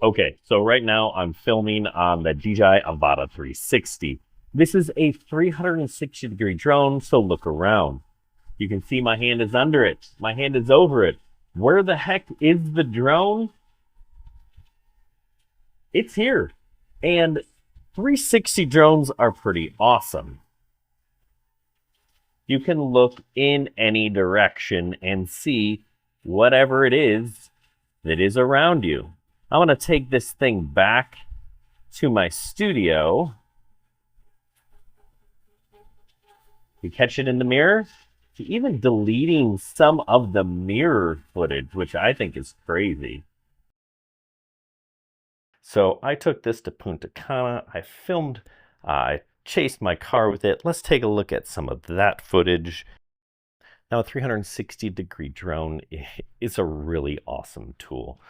Okay, so right now I'm filming on the DJI Avata 360. This is a 360-degree drone, so look around. You can see my hand is under it. My hand is over it. Where the heck is the drone? It's here. And 360 drones are pretty awesome. You can look in any direction and see whatever it is that is around you. I want to take this thing back to my studio. You catch it in the mirror? Even deleting some of the mirror footage, which I think is crazy. So I took this to Punta Cana. I filmed, I chased my car with it. Let's take a look at some of that footage. Now, a 360-degree drone is a really awesome tool.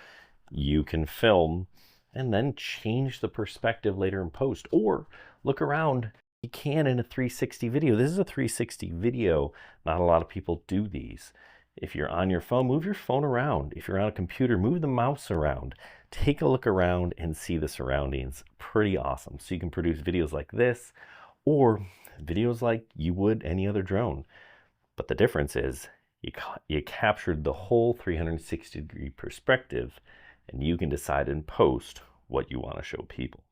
You can film and then change the perspective later in post, or look around. You can in a 360 video. This is a 360 video. Not a lot of people do these. If you're on your phone, move your phone around. If you're on a computer, move the mouse around. Take a look around and see the surroundings. Pretty awesome. So you can produce videos like this or videos like you would any other drone. But the difference is you captured the whole 360-degree perspective, and you can decide in post what you want to show people.